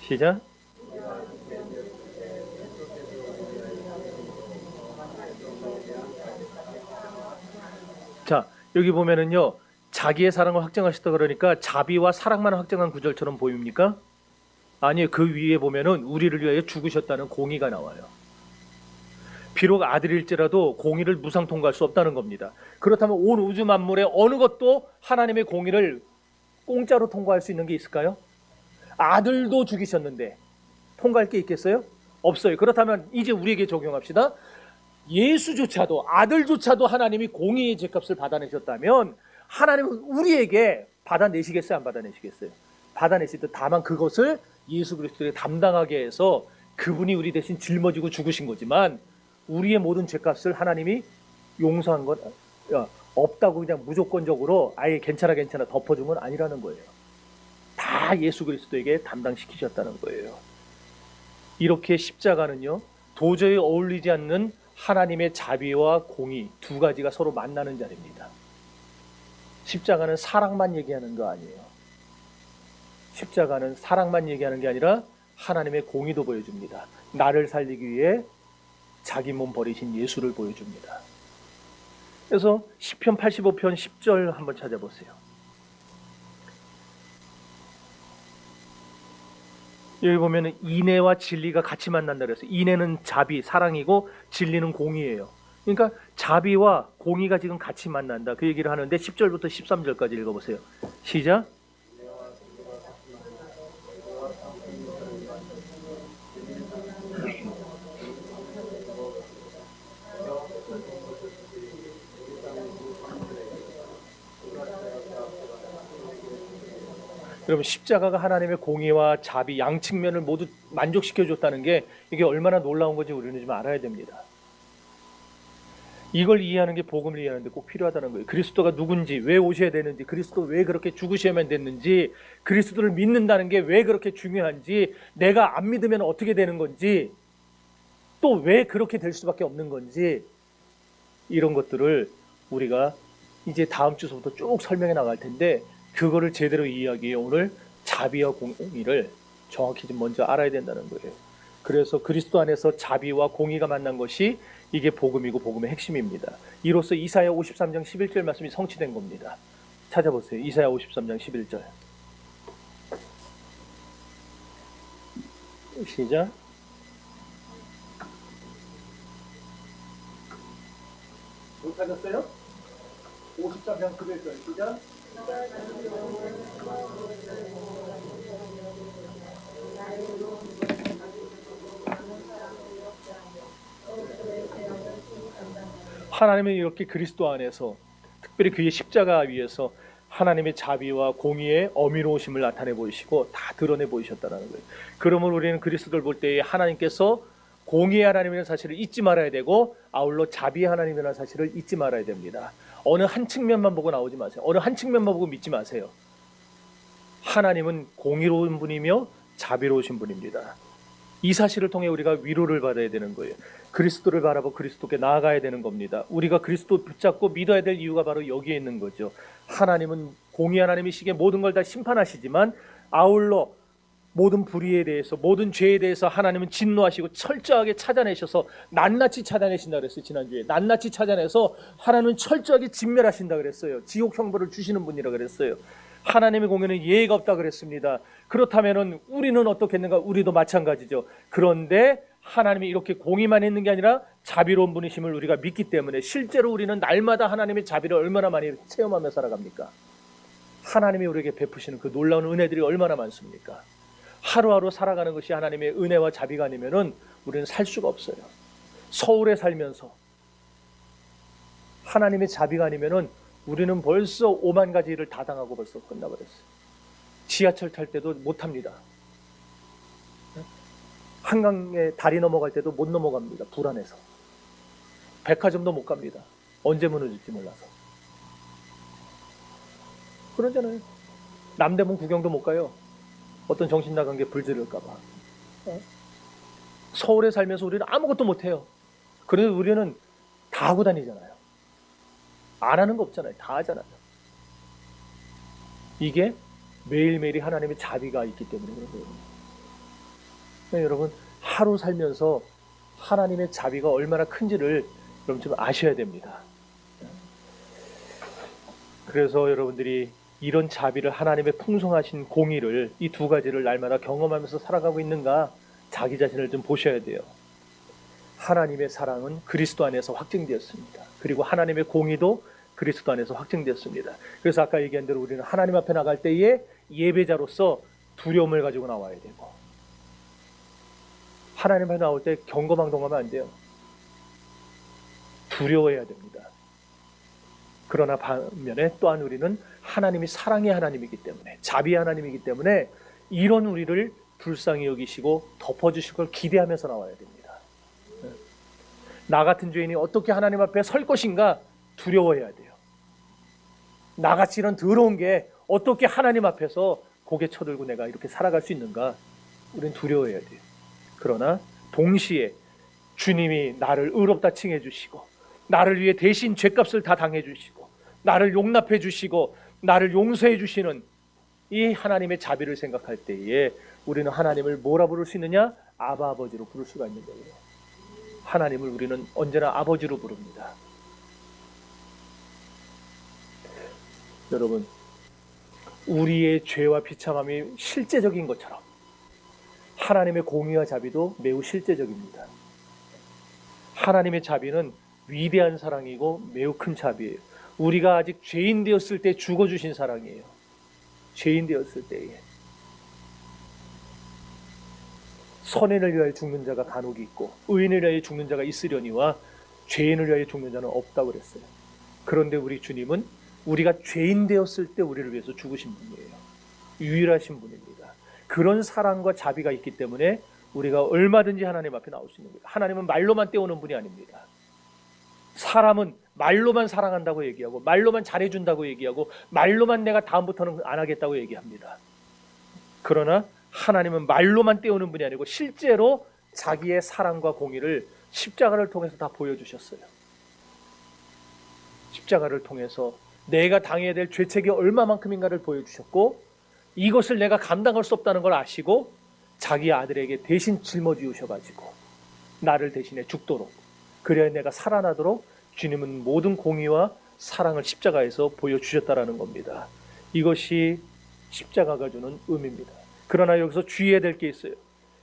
시작. 자, 여기 보면은요, 자기의 사랑을 확증하셨다 그러니까 자비와 사랑만 확증한 구절처럼 보입니까? 아니요, 그 위에 보면은 우리를 위하여 죽으셨다는 공의가 나와요. 비록 아들일지라도 공의를 무상 통과할 수 없다는 겁니다. 그렇다면 온 우주 만물의 어느 것도 하나님의 공의를 공짜로 통과할 수 있는 게 있을까요? 아들도 죽이셨는데 통과할 게 있겠어요? 없어요. 그렇다면 이제 우리에게 적용합시다. 예수조차도, 아들조차도 하나님이 공의의 죗값을 받아내셨다면 하나님은 우리에게 받아내시겠어요? 안 받아내시겠어요? 받아내실 때 다만 그것을 예수 그리스도에 담당하게 해서 그분이 우리 대신 짊어지고 죽으신 거지만 우리의 모든 죗값을 하나님이 용서한 건 없다고 그냥 무조건적으로 아예 괜찮아 덮어준 건 아니라는 거예요. 다 예수 그리스도에게 담당시키셨다는 거예요. 이렇게 십자가는요, 도저히 어울리지 않는 하나님의 자비와 공의 두 가지가 서로 만나는 자리입니다. 십자가는 사랑만 얘기하는 거 아니에요. 십자가는 사랑만 얘기하는 게 아니라 하나님의 공의도 보여줍니다. 나를 살리기 위해 자기 몸 버리신 예수를 보여줍니다. 그래서 시편 85편 10절 한번 찾아보세요. 여기 보면 인애와 진리가 같이 만난다 그랬어요. 인애는 자비, 사랑이고 진리는 공의예요. 그러니까 자비와 공의가 지금 같이 만난다 그 얘기를 하는데 10절부터 13절까지 읽어보세요. 시작. 여러분, 십자가가 하나님의 공의와 자비 양 측면을 모두 만족시켜줬다는 게 이게 얼마나 놀라운 건지 우리는 좀 알아야 됩니다. 이걸 이해하는 게 복음을 이해하는데 꼭 필요하다는 거예요. 그리스도가 누군지, 왜 오셔야 되는지, 그리스도 왜 그렇게 죽으셔야만 됐는지, 그리스도를 믿는다는 게 왜 그렇게 중요한지, 내가 안 믿으면 어떻게 되는 건지, 또 왜 그렇게 될 수밖에 없는 건지, 이런 것들을 우리가 이제 다음 주서부터 쭉 설명해 나갈 텐데 그거를 제대로 이해하기 위해 오늘 자비와 공의를 정확히 좀 먼저 알아야 된다는 거예요. 그래서 그리스도 안에서 자비와 공의가 만난 것이 이게 복음이고 복음의 핵심입니다. 이로써 이사야 53장 11절 말씀이 성취된 겁니다. 찾아보세요. 이사야 53장 11절. 시작. 못 찾았어요? 53장 9절 시작. 하나님은 이렇게 그리스도 안에서 특별히 그의 십자가 위에서 하나님의 자비와 공의의 어미로우심을 나타내 보이시고 다 드러내 보이셨다는 거예요. 그러므로 우리는 그리스도를 볼 때에 하나님께서 공의의 하나님이라는 사실을 잊지 말아야 되고 아울러 자비의 하나님이라는 사실을 잊지 말아야 됩니다. 어느 한 측면만 보고 나오지 마세요. 어느 한 측면만 보고 믿지 마세요. 하나님은 공의로운 분이며 자비로우신 분입니다. 이 사실을 통해 우리가 위로를 받아야 되는 거예요. 그리스도를 바라보고 그리스도께 나아가야 되는 겁니다. 우리가 그리스도 붙잡고 믿어야 될 이유가 바로 여기에 있는 거죠. 하나님은 공의 하나님이시기에 모든 걸 다 심판하시지만 아울러 모든 불의에 대해서 모든 죄에 대해서 하나님은 진노하시고 철저하게 찾아내셔서 낱낱이 찾아내신다 그랬어요. 지난주에 낱낱이 찾아내서 하나님은 철저하게 진멸하신다 그랬어요. 지옥 형벌을 주시는 분이라 그랬어요. 하나님의 공의는 예의가 없다 그랬습니다. 그렇다면은 우리는 어떻겠는가? 우리도 마찬가지죠. 그런데 하나님이 이렇게 공의만 있는 게 아니라 자비로운 분이심을 우리가 믿기 때문에 실제로 우리는 날마다 하나님의 자비를 얼마나 많이 체험하며 살아갑니까? 하나님이 우리에게 베푸시는 그 놀라운 은혜들이 얼마나 많습니까? 하루하루 살아가는 것이 하나님의 은혜와 자비가 아니면은 우리는 살 수가 없어요. 서울에 살면서 하나님의 자비가 아니면은 우리는 벌써 5만 가지 일을 다 당하고 벌써 끝나버렸어요. 지하철 탈 때도 못 탑니다. 한강에 다리 넘어갈 때도 못 넘어갑니다. 불안해서. 백화점도 못 갑니다. 언제 무너질지 몰라서. 그러잖아요. 남대문 구경도 못 가요. 어떤 정신 나간 게 불지를까 봐. 서울에 살면서 우리는 아무것도 못 해요. 그래도 우리는 다 하고 다니잖아요. 안 하는 거 없잖아요. 다 하잖아요. 이게 매일매일이 하나님의 자비가 있기 때문에 그런 거예요. 여러분, 하루 살면서 하나님의 자비가 얼마나 큰지를 여러분 좀 아셔야 됩니다. 그래서 여러분들이 이런 자비를, 하나님의 풍성하신 공의를, 이 두 가지를 날마다 경험하면서 살아가고 있는가 자기 자신을 좀 보셔야 돼요. 하나님의 사랑은 그리스도 안에서 확증되었습니다. 그리고 하나님의 공의도 그리스도 안에서 확증되었습니다. 그래서 아까 얘기한 대로 우리는 하나님 앞에 나갈 때에 예배자로서 두려움을 가지고 나와야 되고, 하나님 앞에 나올 때 경거망동하면 안 돼요. 두려워해야 됩니다. 그러나 반면에 또한 우리는 하나님이 사랑의 하나님이기 때문에, 자비의 하나님이기 때문에 이런 우리를 불쌍히 여기시고 덮어주실 걸 기대하면서 나와야 됩니다. 나 같은 죄인이 어떻게 하나님 앞에 설 것인가 두려워해야 돼요. 나같이 이런 더러운 게 어떻게 하나님 앞에서 고개 쳐들고 내가 이렇게 살아갈 수 있는가, 우리는 두려워해야 돼요. 그러나 동시에 주님이 나를 의롭다 칭해 주시고, 나를 위해 대신 죄값을 다 당해 주시고, 나를 용납해 주시고, 나를 용서해 주시는 이 하나님의 자비를 생각할 때에 우리는 하나님을 뭐라 부를 수 있느냐? 아바 아버지로 부를 수가 있는 거예요. 하나님을 우리는 언제나 아버지로 부릅니다. 여러분, 우리의 죄와 비참함이 실제적인 것처럼 하나님의 공의와 자비도 매우 실제적입니다. 하나님의 자비는 위대한 사랑이고 매우 큰 자비예요. 우리가 아직 죄인 되었을 때 죽어주신 사랑이에요. 죄인 되었을 때에 선인을 위하여 죽는 자가 간혹 있고 의인을 위하여 죽는 자가 있으려니와 죄인을 위하여 죽는 자는 없다고 그랬어요. 그런데 우리 주님은 우리가 죄인 되었을 때 우리를 위해서 죽으신 분이에요. 유일하신 분입니다. 그런 사랑과 자비가 있기 때문에 우리가 얼마든지 하나님 앞에 나올 수 있는 거예요. 하나님은 말로만 때우는 분이 아닙니다. 사람은 말로만 사랑한다고 얘기하고, 말로만 잘해준다고 얘기하고, 말로만 내가 다음부터는 안 하겠다고 얘기합니다. 그러나 하나님은 말로만 때우는 분이 아니고 실제로 자기의 사랑과 공의를 십자가를 통해서 다 보여주셨어요. 십자가를 통해서 내가 당해야 될 죄책이 얼마만큼인가를 보여주셨고, 이것을 내가 감당할 수 없다는 걸 아시고 자기 아들에게 대신 짊어지우셔가지고 나를 대신해 죽도록, 그래야 내가 살아나도록 주님은 모든 공의와 사랑을 십자가에서 보여주셨다라는 겁니다. 이것이 십자가가 주는 의미입니다. 그러나 여기서 주의해야 될 게 있어요.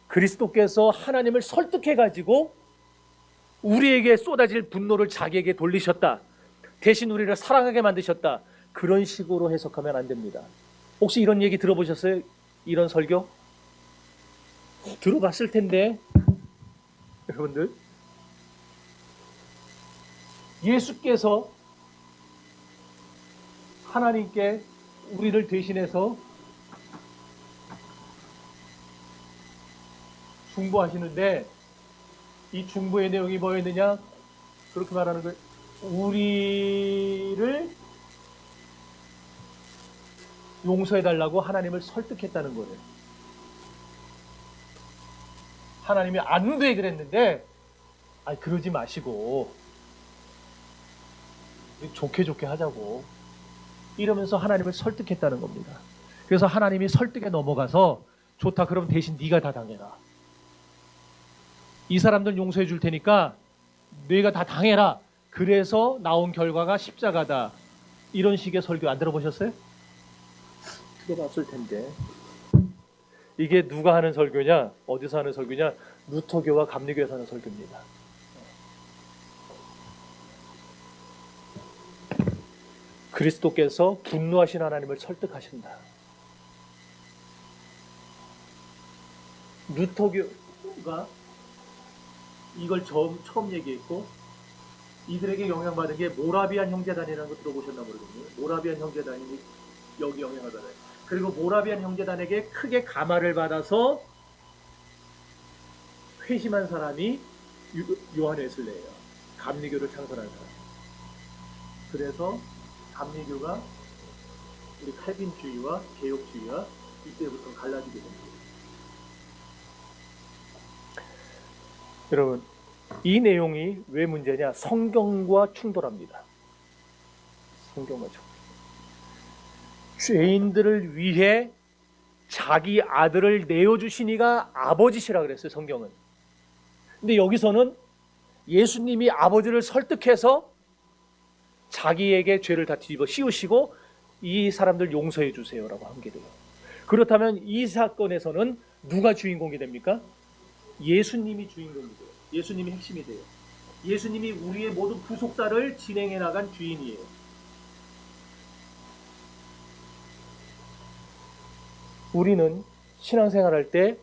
그리스도께서 하나님을 설득해가지고 우리에게 쏟아질 분노를 자기에게 돌리셨다, 대신 우리를 사랑하게 만드셨다, 그런 식으로 해석하면 안 됩니다. 혹시 이런 얘기 들어보셨어요? 이런 설교? 들어봤을 텐데 여러분들, 예수께서 하나님께 우리를 대신해서 중보하시는데 이 중보의 내용이 뭐였느냐? 그렇게 말하는 거예요. 우리를 용서해달라고 하나님을 설득했다는 거예요. 하나님이 안 돼 그랬는데, 그러지 마시고 좋게 하자고 이러면서 하나님을 설득했다는 겁니다. 그래서 하나님이 설득에 넘어가서 좋다, 그럼 대신 네가 다 당해라. 이 사람들 용서해 줄 테니까 네가 다 당해라. 그래서 나온 결과가 십자가다. 이런 식의 설교 안 들어보셨어요? 들어봤을 텐데. 이게 누가 하는 설교냐? 어디서 하는 설교냐? 루터교와 감리교에서 하는 설교입니다. 그리스도께서 분노하신 하나님을 설득하신다. 루터교가 이걸 처음 얘기했고, 이들에게 영향받은 게 모라비안 형제단이라는 거 들어보셨나 모르겠네요. 모라비안 형제단이 여기 영향을 받아요. 그리고 모라비안 형제단에게 크게 감화를 받아서 회심한 사람이 요한 웨슬레예요. 감리교를 창설한 사람. 그래서 감리교가 우리 칼빈주의와 개혁주의와 이때부터 갈라지게 됩니다. 여러분, 이 내용이 왜 문제냐? 성경과 충돌합니다. 성경과 충돌. 죄인들을 위해 자기 아들을 내어주신 이가 아버지시라 그랬어요, 성경은. 근데 여기서는 예수님이 아버지를 설득해서 자기에게 죄를 다 뒤집어 씌우시고 이 사람들 용서해 주세요라고 한 게 돼요. 그렇다면 이 사건에서는 누가 주인공이 됩니까? 예수님이 주인공이 돼요. 예수님이 핵심이 돼요. 예수님이 우리의 모든 구속사를 진행해 나간 주인이에요. 우리는 신앙생활할 때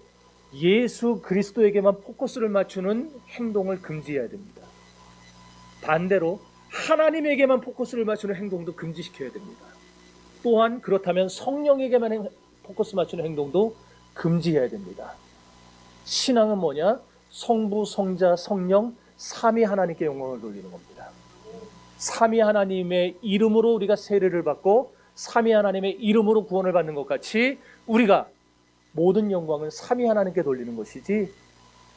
예수 그리스도에게만 포커스를 맞추는 행동을 금지해야 됩니다. 반대로 하나님에게만 포커스를 맞추는 행동도 금지시켜야 됩니다. 또한 그렇다면 성령에게만 포커스 맞추는 행동도 금지해야 됩니다. 신앙은 뭐냐? 성부, 성자, 성령, 삼위 하나님께 영광을 돌리는 겁니다. 삼위 하나님의 이름으로 우리가 세례를 받고 삼위 하나님의 이름으로 구원을 받는 것 같이 우리가 모든 영광은 삼위 하나님께 돌리는 것이지,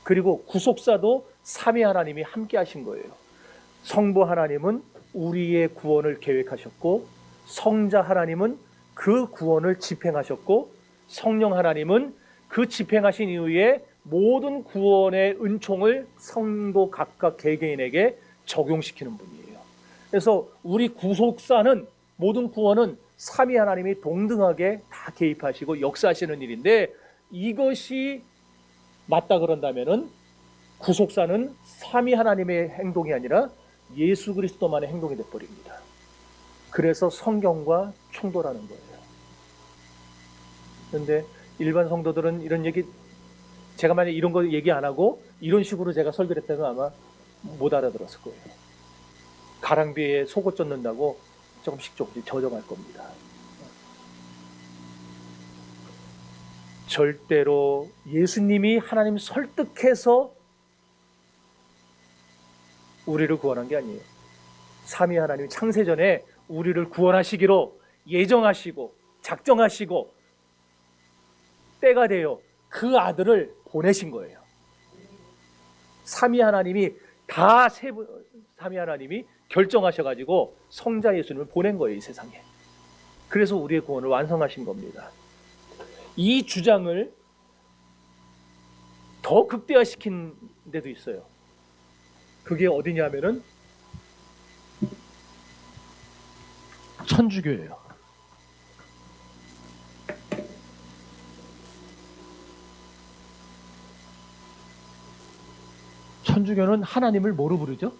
그리고 구속사도 삼위 하나님이 함께 하신 거예요. 성부 하나님은 우리의 구원을 계획하셨고, 성자 하나님은 그 구원을 집행하셨고, 성령 하나님은 그 집행하신 이후에 모든 구원의 은총을 성도 각각 개개인에게 적용시키는 분이에요. 그래서 우리 구속사는, 모든 구원은 삼위 하나님이 동등하게 다 개입하시고 역사하시는 일인데, 이것이 맞다 그런다면은 구속사는 삼위 하나님의 행동이 아니라 예수 그리스도만의 행동이 되어버립니다. 그래서 성경과 충돌하는 거예요. 그런데 일반 성도들은 이런 얘기, 제가 만약에 이런 거 얘기 안 하고 이런 식으로 제가 설교를 했다면 아마 못 알아들었을 거예요. 가랑비에 속옷 젖는다고 조금씩 젖어갈 겁니다. 절대로 예수님이 하나님 설득해서 우리를 구원한 게 아니에요. 삼위 하나님이 창세전에 우리를 구원하시기로 예정하시고 작정하시고 때가 되어 그 아들을 보내신 거예요. 삼위 하나님이 삼위 하나님이 결정하셔가지고 성자 예수님을 보낸 거예요, 이 세상에. 그래서 우리의 구원을 완성하신 겁니다. 이 주장을 더 극대화시킨 데도 있어요. 그게 어디냐면은 천주교예요. 천주교는 하나님을 뭐로 부르죠?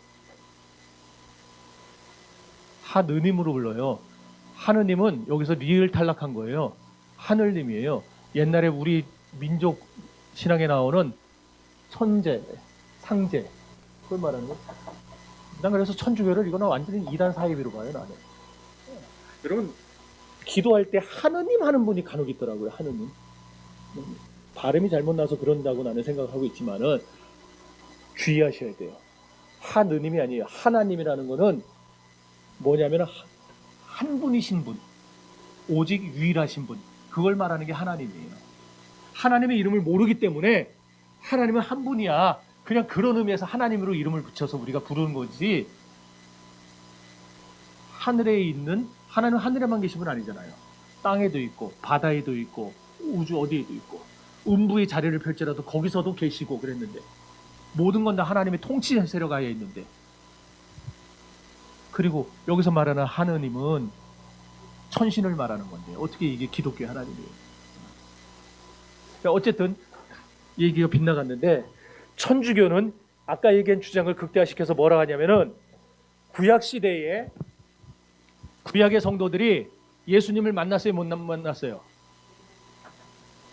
하느님으로 불러요. 하느님은 여기서 리을 탈락한 거예요. 하늘님이에요. 옛날에 우리 민족 신앙에 나오는 천재, 상재, 그걸 말하는 거. 난 그래서 천주교를 이거는 완전히 이단 사이비로 봐요, 나는. 여러분, 기도할 때 하느님 하는 분이 간혹 있더라고요, 하느님. 발음이 잘못 나서 그런다고 나는 생각하고 있지만은 주의하셔야 돼요. 하느님이 아니에요. 하나님이라는 거는 뭐냐면 한 분이신 분, 오직 유일하신 분, 그걸 말하는 게 하나님이에요. 하나님의 이름을 모르기 때문에 하나님은 한 분이야, 그냥 그런 의미에서 하나님으로 이름을 붙여서 우리가 부르는 거지, 하늘에 있는 하나님은 하늘에만 계신 분 아니잖아요. 땅에도 있고 바다에도 있고 우주 어디에도 있고 음부의 자리를 펼치라도 거기서도 계시고 그랬는데, 모든 건 다 하나님의 통치 세력 하에 있는데, 그리고 여기서 말하는 하느님은 천신을 말하는 건데 어떻게 이게 기독교의 하나님이에요? 어쨌든 얘기가 빗나갔는데, 천주교는 아까 얘기한 주장을 극대화시켜서 뭐라 하냐면은, 구약시대에 구약의 성도들이 예수님을 만났어요, 못 만났어요?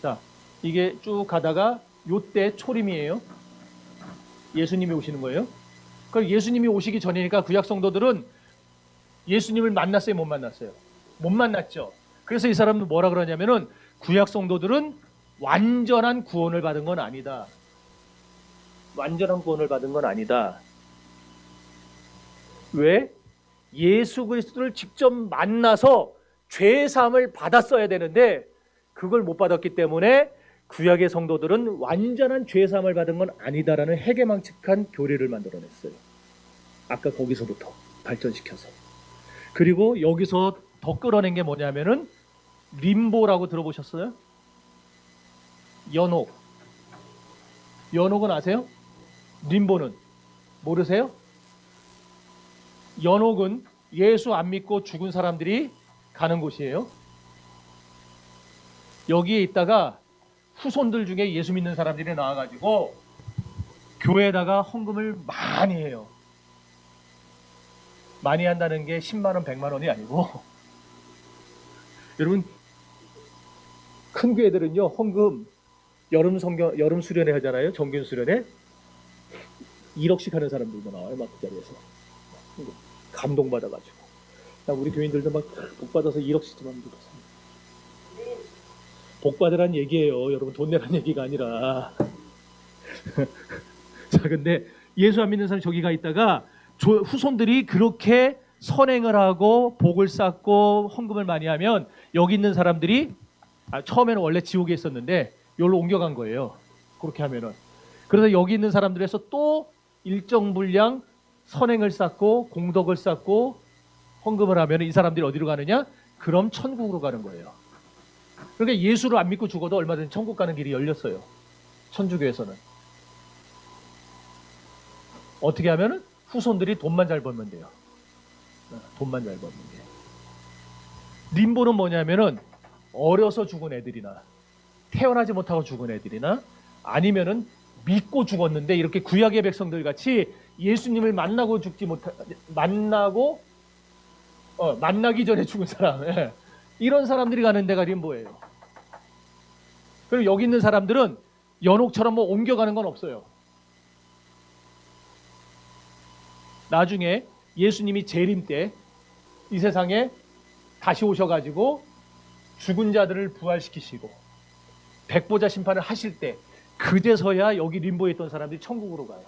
자, 이게 쭉 가다가 요때 초림이에요. 예수님이 오시는 거예요. 그럼 예수님이 오시기 전이니까 구약 성도들은 예수님을 만났어요, 못 만났어요? 못 만났죠. 그래서 이 사람은 뭐라 그러냐면은, 구약 성도들은 완전한 구원을 받은 건 아니다. 완전한 구원을 받은 건 아니다. 왜? 예수 그리스도를 직접 만나서 죄사함을 받았어야 되는데 그걸 못 받았기 때문에 구약의 성도들은 완전한 죄사함을 받은 건 아니다라는 해괴망측한 교리를 만들어냈어요. 아까 거기서부터 발전시켜서. 그리고 여기서 더 끌어낸 게 뭐냐면은 림보라고 들어보셨어요? 연옥. 연옥은 아세요? 림보는 모르세요? 연옥은 예수 안 믿고 죽은 사람들이 가는 곳이에요. 여기에 있다가 후손들 중에 예수 믿는 사람들이 나와가지고 교회에다가 헌금을 많이 해요. 많이 한다는 게 10만 원, 100만 원이 아니고 여러분 큰 교회들은요 헌금 여름 수련회 하잖아요. 정균 수련회 1억씩 하는 사람들도 나와요. 막 그 자리에서 감동받아가지고 우리 교인들도 막 복 받아서 1억씩 좀 하면 좋겠습니다. 복 받으란 얘기예요. 여러분 돈 내란 얘기가 아니라. 자, 근데 예수 안 믿는 사람이 저기 가 있다가 후손들이 그렇게 선행을 하고 복을 쌓고 헌금을 많이 하면 여기 있는 사람들이 처음에는 원래 지옥에 있었는데 여기로 옮겨간 거예요. 그렇게 하면은. 그래서 여기 있는 사람들에서 또 일정 분량 선행을 쌓고 공덕을 쌓고 헌금을 하면 이 사람들이 어디로 가느냐? 그럼 천국으로 가는 거예요. 그러니까 예수를 안 믿고 죽어도 얼마든지 천국 가는 길이 열렸어요. 천주교에서는. 어떻게 하면은 후손들이 돈만 잘 벌면 돼요. 돈만 잘 벌면 돼요. 림보는 뭐냐면은 어려서 죽은 애들이나 태어나지 못하고 죽은 애들이나 아니면은 믿고 죽었는데 이렇게 구약의 백성들 같이 예수님을 만나고 죽지 못하 만나기 전에 죽은 사람 이런 사람들이 가는 데가 림보예요. 그리고 여기 있는 사람들은 연옥처럼 뭐 옮겨가는 건 없어요. 나중에 예수님이 재림 때 이 세상에 다시 오셔가지고 죽은 자들을 부활시키시고 백보자 심판을 하실 때 그제서야 여기 림보에 있던 사람들이 천국으로 가요.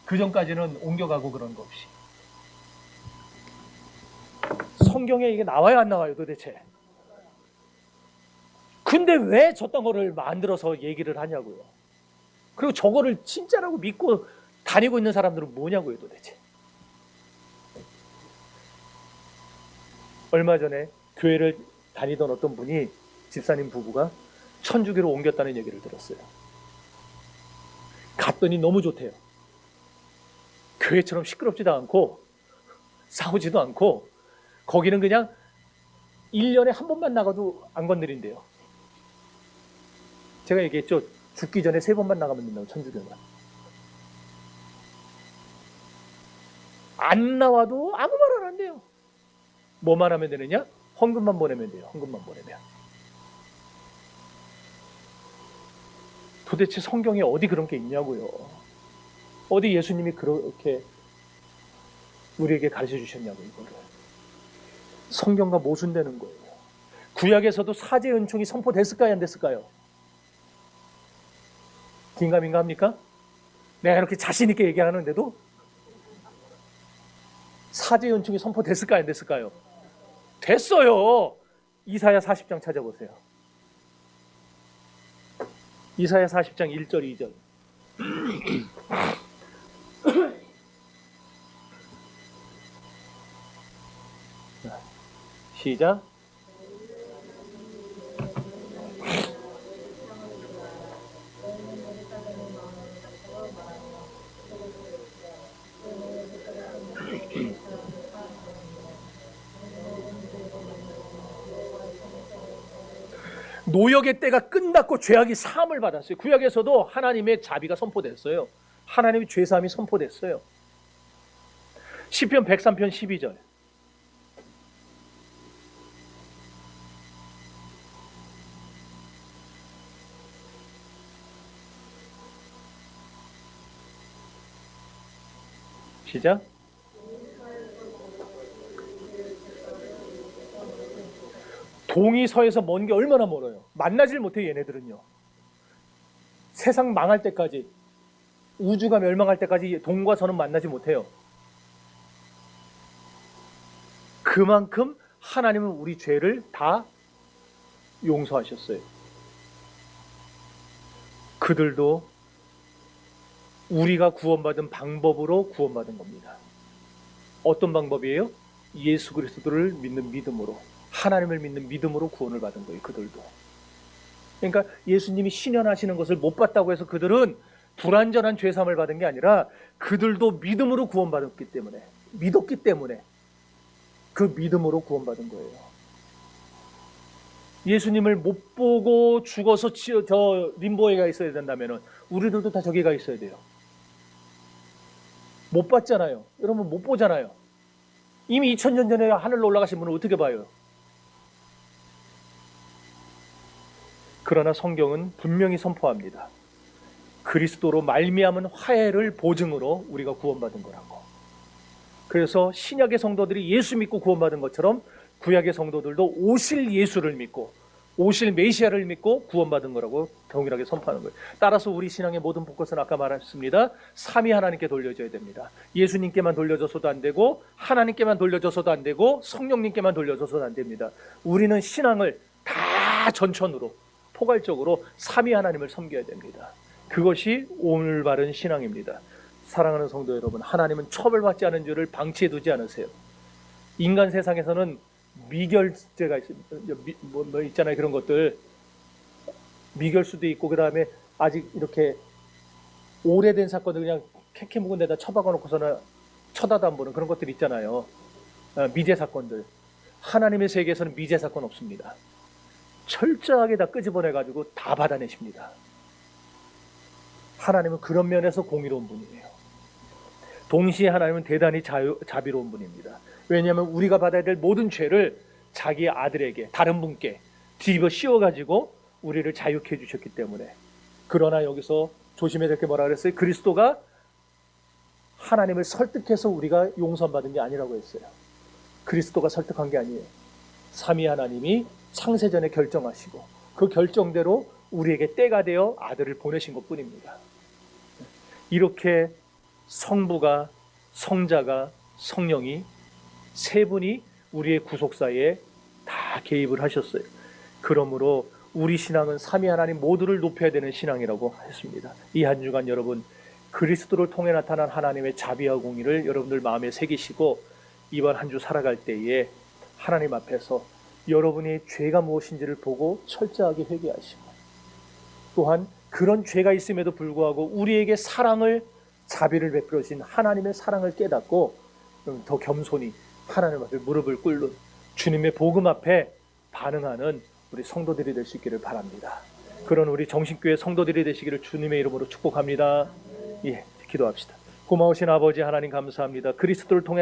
그 전까지는 옮겨가고 그런 거 없이. 성경에 이게 나와요 안 나와요 도대체? 근데 왜 저딴 거를 만들어서 얘기를 하냐고요. 그리고 저거를 진짜라고 믿고 다니고 있는 사람들은 뭐냐고요 도대체. 얼마 전에 교회를 다니던 어떤 분이 집사님 부부가 천주교로 옮겼다는 얘기를 들었어요. 갔더니 너무 좋대요. 교회처럼 시끄럽지도 않고 싸우지도 않고 거기는 그냥 1년에 한 번만 나가도 안 건드린대요. 제가 얘기했죠. 죽기 전에 3번만 나가면 된다고 천주교는. 안 나와도 아무 말 안 한대요. 뭐만 하면 되느냐? 헌금만 보내면 돼요. 헌금만 보내면. 도대체 성경에 어디 그런 게 있냐고요. 어디 예수님이 그렇게 우리에게 가르쳐 주셨냐고 이거를. 성경과 모순되는 거예요. 구약에서도 사제 은총이 선포됐을까요? 안 됐을까요? 긴가민가 합니까? 내가 이렇게 자신 있게 얘기하는데도 사제 은총이 선포됐을까요? 안 됐을까요? 됐어요. 이사야 40장 찾아보세요. 이사야 40장 1절 2절. 시작. 노역의 때가 끝났고 죄악이 사함을 받았어요. 구약에서도 하나님의 자비가 선포됐어요. 하나님의 죄사함이 선포됐어요. 시편 103편 12절. 시작. 동이 서에서 먼 게 얼마나 멀어요. 만나질 못해요 얘네들은요. 세상 망할 때까지, 우주가 멸망할 때까지 동과 서는 만나지 못해요. 그만큼 하나님은 우리 죄를 다 용서하셨어요. 그들도 우리가 구원받은 방법으로 구원받은 겁니다. 어떤 방법이에요? 예수 그리스도를 믿는 믿음으로, 하나님을 믿는 믿음으로 구원을 받은 거예요. 그들도. 그러니까 예수님이 신현하시는 것을 못 봤다고 해서 그들은 불완전한 죄사함을 받은 게 아니라 그들도 믿음으로 구원받았기 때문에, 믿었기 때문에 그 믿음으로 구원받은 거예요. 예수님을 못 보고 죽어서 저 림보에 가 있어야 된다면 우리들도 다 저기 가 있어야 돼요. 못 봤잖아요. 여러분 못 보잖아요. 이미 2000년 전에 하늘로 올라가신 분을 어떻게 봐요? 그러나 성경은 분명히 선포합니다. 그리스도로 말미암은 화해를 보증으로 우리가 구원받은 거라고. 그래서 신약의 성도들이 예수 믿고 구원받은 것처럼 구약의 성도들도 오실 예수를 믿고 오실 메시아를 믿고 구원받은 거라고 동일하게 선포하는 거예요. 따라서 우리 신앙의 모든 복것은 아까 말했습니다. 삼위 하나님께 돌려줘야 됩니다. 예수님께만 돌려줘서도 안 되고 하나님께만 돌려줘서도 안 되고 성령님께만 돌려줘서도 안 됩니다. 우리는 신앙을 다 전천으로 포괄적으로 삼위 하나님을 섬겨야 됩니다. 그것이 올바른 신앙입니다. 사랑하는 성도 여러분, 하나님은 처벌받지 않은 줄을 방치해 두지 않으세요. 인간 세상에서는 미결죄가 있잖아요. 그런 것들 미결수도 있고, 그 다음에 아직 이렇게 오래된 사건들 그냥 캐캐 묵은 데다 처박아 놓고서는 쳐다도 안 보는 그런 것들 있잖아요. 미제 사건들. 하나님의 세계에서는 미제 사건 없습니다. 철저하게 다 끄집어내 가지고 다 받아내십니다. 하나님은 그런 면에서 공의로운 분이에요. 동시에 하나님은 대단히 자비로운 분입니다. 왜냐하면 우리가 받아야 될 모든 죄를 자기 아들에게, 다른 분께 뒤집어 씌워가지고 우리를 자유케 해주셨기 때문에. 그러나 여기서 조심해야 될 게 뭐라 그랬어요? 그리스도가 하나님을 설득해서 우리가 용서받은 게 아니라고 했어요. 그리스도가 설득한 게 아니에요. 삼위 하나님이 창세전에 결정하시고 그 결정대로 우리에게 때가 되어 아들을 보내신 것뿐입니다. 이렇게 성부가, 성자가, 성령이 세 분이 우리의 구속사에 다 개입을 하셨어요. 그러므로 우리 신앙은 삼위 하나님 모두를 높여야 되는 신앙이라고 했습니다. 이 한 주간 여러분 그리스도를 통해 나타난 하나님의 자비와 공의를 여러분들 마음에 새기시고 이번 한 주 살아갈 때에 하나님 앞에서 여러분의 죄가 무엇인지를 보고 철저하게 회개하시고, 또한 그런 죄가 있음에도 불구하고 우리에게 사랑을, 자비를 베풀어 주신 하나님의 사랑을 깨닫고 더 겸손히 하나님 앞에 무릎을 꿇는 주님의 복음 앞에 반응하는 우리 성도들이 될 수 있기를 바랍니다. 그런 우리 정신교회 성도들이 되시기를 주님의 이름으로 축복합니다. 예, 기도합시다. 고마우신 아버지 하나님 감사합니다. 그리스도를 통해